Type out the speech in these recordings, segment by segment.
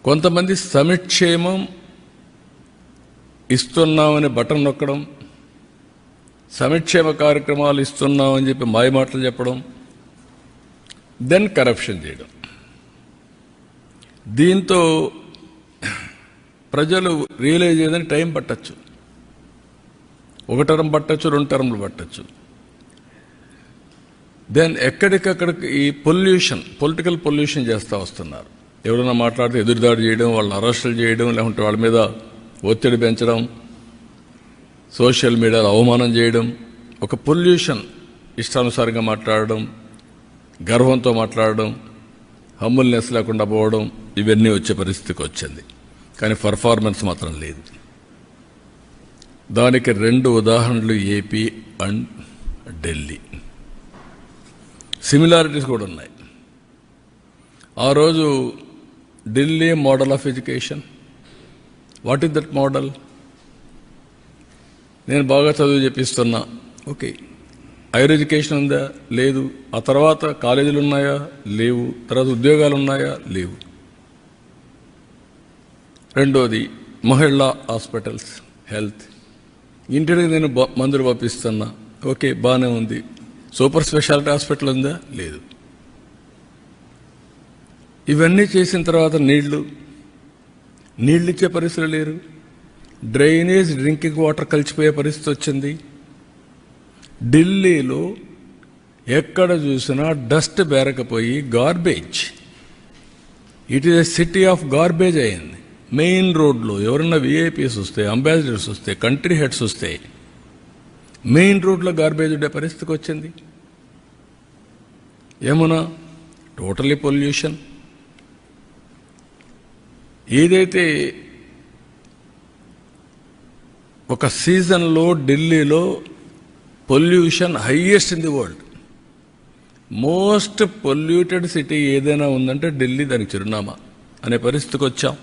కొంతమంది సమిక్షేమం ఇస్తున్నామని బటన్ నొక్కడం, సమిక్షేమ కార్యక్రమాలు ఇస్తున్నామని చెప్పి మాయమాటలు చెప్పడం, దెన్ కరప్షన్ చేయడం. దీంతో ప్రజలు రియలైజ్ అయ్యేదని టైం పట్టచ్చు, 1 టర్మ్ పట్టచ్చు, 2 టర్మ్లు పట్టచ్చు. దెన్ ఎక్కడికక్కడికి ఈ పొలిటికల్ పొల్యూషన్ చేస్తూ వస్తున్నారు. ఎవరైనా మాట్లాడితే ఎదురుదాడి చేయడం, వాళ్ళని అరెస్టులు చేయడం, లేకుంటే వాళ్ళ మీద ఒత్తిడి పెంచడం, సోషల్ మీడియాలో అవమానం చేయడం, ఒక పొల్యూషన్, ఇష్టానుసారంగా మాట్లాడడం, గర్వంతో మాట్లాడడం, హంబుల్నెస్ లేకుండా పోవడం, ఇవన్నీ వచ్చే పరిస్థితికి వచ్చింది. కానీ పర్ఫార్మెన్స్ మాత్రం లేదు. దానికి 2 ఉదాహరణలు ఏపీ అండ్ ఢిల్లీ. సిమిలారిటీస్ కూడా ఉన్నాయి. ఆ రోజు Delhi model of education, what is that model? నేను బాగా చదువు చెప్పిస్తున్నా, ఓకే. హైయర్ ఎడ్యుకేషన్ ఉందా? లేదు. ఆ తర్వాత కాలేజీలు ఉన్నాయా? లేవు. తర్వాత ఉద్యోగాలు ఉన్నాయా? లేవు. రెండోది మహిళా హాస్పిటల్స్, హెల్త్. ఇంటికి నేను మందులు పంపిస్తున్నా, ఓకే, బాగానే ఉంది. సూపర్ స్పెషాలిటీ హాస్పిటల్ ఉందా? లేదు. ఇవన్నీ చేసిన తర్వాత నీళ్లు ఇచ్చే పరిస్థితులు లేరు. డ్రైనేజ్, డ్రింకింగ్ వాటర్ కలిసిపోయే పరిస్థితి వచ్చింది. ఢిల్లీలో ఎక్కడ చూసినా డస్ట్ బేరకపోయి garbage, it is a city of garbage అయింది. మెయిన్ రోడ్లో ఎవరన్నా విఐపీస్ వస్తే, అంబాసిడర్స్ వస్తే, కంట్రీ హెడ్స్ వస్తే మెయిన్ రోడ్లో గార్బేజ్ ఉండే పరిస్థితికి వచ్చింది. ఏమన్నా టోటలీ పొల్యూషన్. ఏదైతే ఒక సీజన్లో ఢిల్లీలో pollution highest in the world, most polluted city ఏదైనా ఉందంటే ఢిల్లీ దానికి చిరునామా అనే పరిస్థితికి వచ్చాం.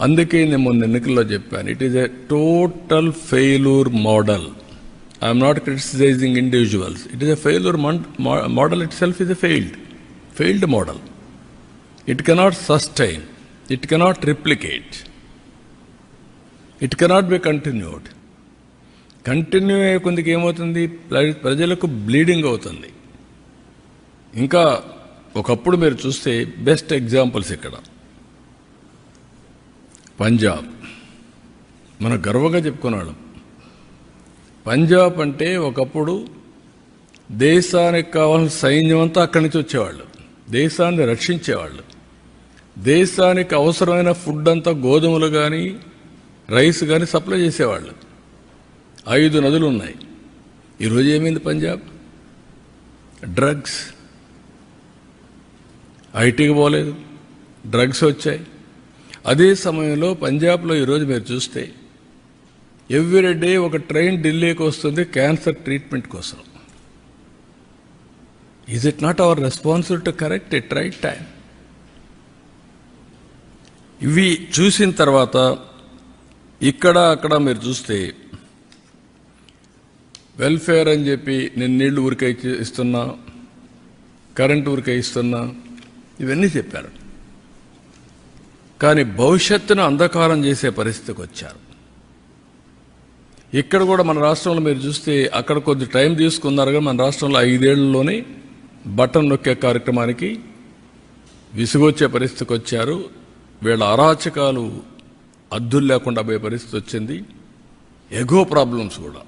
అందుకే నేను మొన్న ఎన్నికల్లో చెప్పాను, it is a total failure model. I'm not criticizing individuals. It is a failure model. Itself is a failed model. It cannot sustain, it cannot replicate, it cannot be continued. Continue అయ్యే కొందికి ఏమవుతుంది? ప్రజలకు bleeding అవుతుంది. ఇంకా ఒకప్పుడు మీరు చూస్తే best examples ఇక్కడ పంజాబ్, మనం గర్వంగా చెప్పుకున్నాడు. పంజాబ్ అంటే ఒకప్పుడు దేశానికి కావాల్సిన సైన్యం అంతా అక్కడి నుంచి వచ్చేవాళ్ళు, దేశాన్ని రక్షించేవాళ్ళు. దేశానికి అవసరమైన ఫుడ్ అంతా గోధుమలు కానీ రైస్ కానీ సప్లై చేసేవాళ్ళు. 5 నదులు ఉన్నాయి. ఈరోజు ఏమైంది? పంజాబ్ డ్రగ్స్, ఐటీకి పోలేదు, డ్రగ్స్ వచ్చాయి. అదే సమయంలో పంజాబ్లో ఈరోజు మీరు చూస్తే ఎవ్రీడే ఒక ట్రైన్ ఢిల్లీకి వస్తుంది క్యాన్సర్ ట్రీట్మెంట్ కోసం. Is it not our responsibility to correct it right time? ఇవి చూసిన తర్వాత ఇక్కడ అక్కడ మీరు చూస్తే వెల్ఫేర్ అని చెప్పి నేను నీళ్లు ఊరికే ఇస్తున్నా, కరెంటు ఊరికే ఇస్తున్నా, ఇవన్నీ చెప్పారు. కానీ భవిష్యత్తును అంధకారం చేసే పరిస్థితికి వచ్చారు. ఇక్కడ కూడా మన రాష్ట్రంలో మీరు చూస్తే అక్కడ కొద్ది టైం తీసుకున్నారు, కానీ మన రాష్ట్రంలో 5 ఏళ్లలోనే బటన్ నొక్కే కార్యక్రమానికి విసుగొచ్చే పరిస్థితికి వచ్చారు. వీళ్ళ అరాచకాలు అద్దులు లేకుండా పోయే పరిస్థితి వచ్చింది. ఎగో ప్రాబ్లమ్స్ కూడా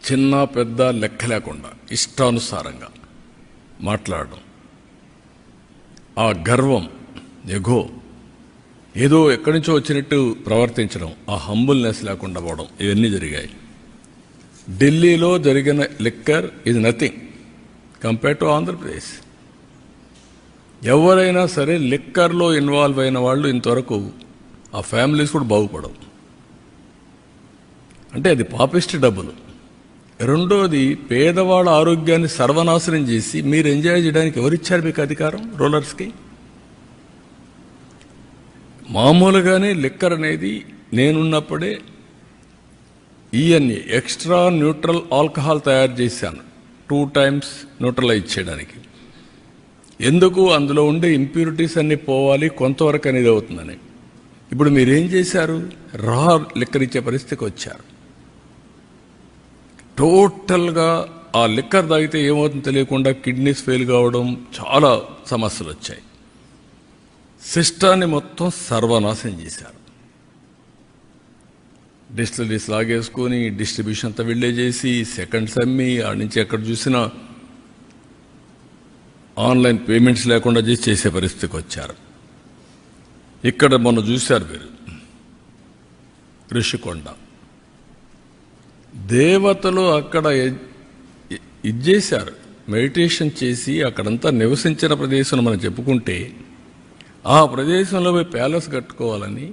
చిన్న పెద్ద లెక్క లేకుండా ఇష్టానుసారంగా మాట్లాడడం, ఆ గర్వం, ఎగో, ఏదో ఎక్కడి నుంచో వచ్చినట్టు ప్రవర్తించడం, ఆ హంబుల్నెస్ లేకుండా పోవడం, ఇవన్నీ జరిగాయి. ఢిల్లీలో జరిగిన liquor is nothing compare to Andhra Pradesh. ఎవరైనా సరే లిక్కర్లో ఇన్వాల్వ్ అయిన వాళ్ళు ఇంతవరకు ఆ ఫ్యామిలీస్ కూడా బాగుపడవు. అంటే అది పాపిస్ట్ డబ్బులు. రెండోది, పేదవాళ్ళ ఆరోగ్యాన్ని సర్వనాశనం చేసి మీరు ఎంజాయ్ చేయడానికి ఎవరిచ్చారు మీకు అధికారం? రూలర్స్కి. మామూలుగానే లిక్కర్ అనేది నేనున్నప్పుడే ఈఎన్ఏ ఎక్స్ట్రా న్యూట్రల్ ఆల్కహాల్ తయారు చేశాను 2 times న్యూట్రలైజ్ చేయడానికి. ఎందుకు అందులో ఉండే ఇంప్యూరిటీస్ అన్నీ పోవాలి, కొంతవరకు అనేది అవుతుందని. ఇప్పుడు మీరేం చేశారు? రా లిక్కర్ ఇచ్చే పరిస్థితికి వచ్చారు. టోటల్గా ఆ లిక్కర్ తాగితే ఏమవుతుందో తెలియకుండా కిడ్నీస్ ఫెయిల్ కావడం, చాలా సమస్యలు వచ్చాయి. సిస్టాన్ని మొత్తం సర్వనాశనం చేశారు. డిస్టిలరీస్ లాగేసుకొని డిస్ట్రిబ్యూషన్ అంతా వెళ్ళే చేసి సెకండ్స్ అమ్మి ఆడ నుంచి ఎక్కడ చూసినా ఆన్లైన్ పేమెంట్స్ లేకుండా చేసే పరిస్థితికి వచ్చారు. ఇక్కడ మొన్న చూశారు మీరు ఋషికొండ దేవతలు అక్కడ ఇది చేశారు, మెడిటేషన్ చేసి అక్కడంతా నివసించిన ప్రదేశం మనం చెప్పుకుంటే ఆ ప్రదేశంలో పోయి ప్యాలెస్ కట్టుకోవాలని,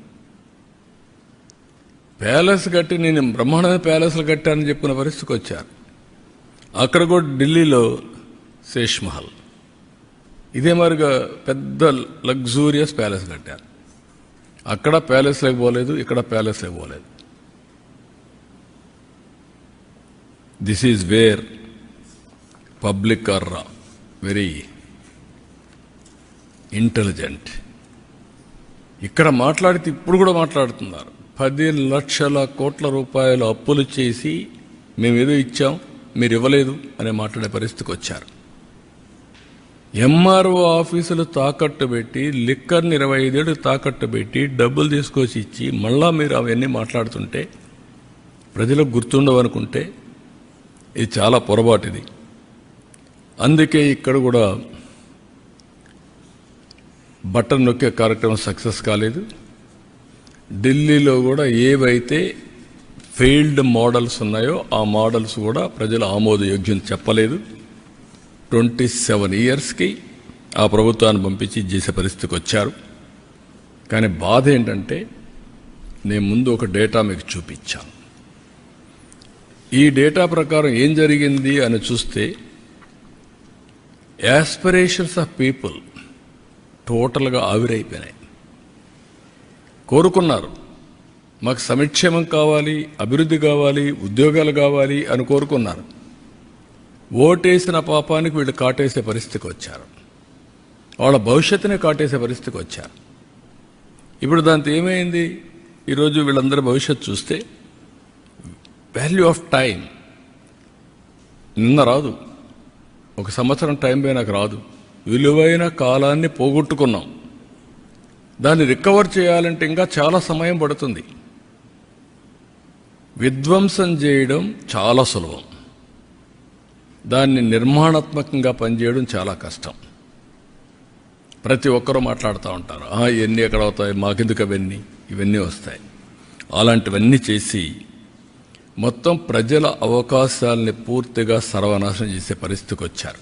ప్యాలెస్ కట్టి నేను బ్రహ్మాండమైన ప్యాలెస్లు కట్టానని చెప్పుకున్న పరిస్థితికి వచ్చారు. అక్కడ కూడా ఢిల్లీలో శేష్ మహల్ ఇదే మరిగా పెద్ద లగ్జూరియస్ ప్యాలెస్ కట్టారు. అక్కడ ప్యాలెస్ లేకపోలేదు, ఇక్కడ ప్యాలెస్ లేకపోలేదు. This is where public are very intelligent. ఇక్కడ మాట్లాడితే ఇప్పుడు కూడా మాట్లాడుతున్నారు. 10 లక్షల కోట్ల రూపాయలు అప్పులు చేసి మేమేదో ఇచ్చాం మీరు ఇవ్వలేదు అనే మాట్లాడే పరిస్థితికి వచ్చారు. ఎంఆర్ఓ ఆఫీసులు తాకట్టు పెట్టి, లిక్కర్ని 25 ఏళ్ళు తాకట్టు పెట్టి డబ్బులు తీసుకొచ్చి ఇచ్చి మళ్ళా మీరు అవన్నీ మాట్లాడుతుంటే ప్రజలకు గుర్తుండవనుకుంటే ఇది చాలా పొరపాటిది. అందుకే ఇక్కడ కూడా బటన్ నొక్కే కార్యక్రమం సక్సెస్ కాలేదు. ఢిల్లీలో కూడా ఏవైతే ఫెయిల్డ్ మోడల్స్ ఉన్నాయో ఆ మోడల్స్ కూడా ప్రజలు ఆమోదయోగ్యం చెప్పలేదు. 27 ఇయర్స్కి ఆ ప్రభుత్వాన్ని పంపించి చేసే పరిస్థితికి వచ్చారు. కానీ బాధ ఏంటంటే నేను ముందు ఒక డేటా మీకు చూపించాను. ఈ డేటా ప్రకారం ఏం జరిగింది అని చూస్తే యాస్పిరేషన్స్ ఆఫ్ పీపుల్ టోటల్గా ఆవిరైపోయినాయి. కోరుకున్నారు మాకు సంక్షేమం కావాలి, అభివృద్ధి కావాలి, ఉద్యోగాలు కావాలి అని కోరుకున్నారు. ఓటేసిన పాపానికి వీళ్ళు కాటేసే పరిస్థితికి వచ్చారు. వాళ్ళ భవిష్యత్తునే కాటేసే పరిస్థితికి వచ్చారు. ఇప్పుడు దాంతో ఏమైంది? ఈరోజు వీళ్ళందరి భవిష్యత్తు చూస్తే వాల్యూ ఆఫ్ టైం నిన్న రాదు, 1 సంవత్సరం టైం పోయినాక రాదు. విలువైన కాలాన్ని పోగొట్టుకున్నాం. దాన్ని రికవర్ చేయాలంటే ఇంకా చాలా సమయం పడుతుంది. విధ్వంసం చేయడం చాలా సులభం, దాన్ని నిర్మాణాత్మకంగా పనిచేయడం చాలా కష్టం. ప్రతి ఒక్కరూ మాట్లాడుతూ ఉంటారు, ఇవన్నీ ఎక్కడ అవుతాయి, మాకెందుకు ఇవన్నీ వస్తాయి. అలాంటివన్నీ చేసి మొత్తం ప్రజల అవకాశాలని పూర్తిగా సర్వనాశనం చేసే పరిస్థితికి వచ్చారు.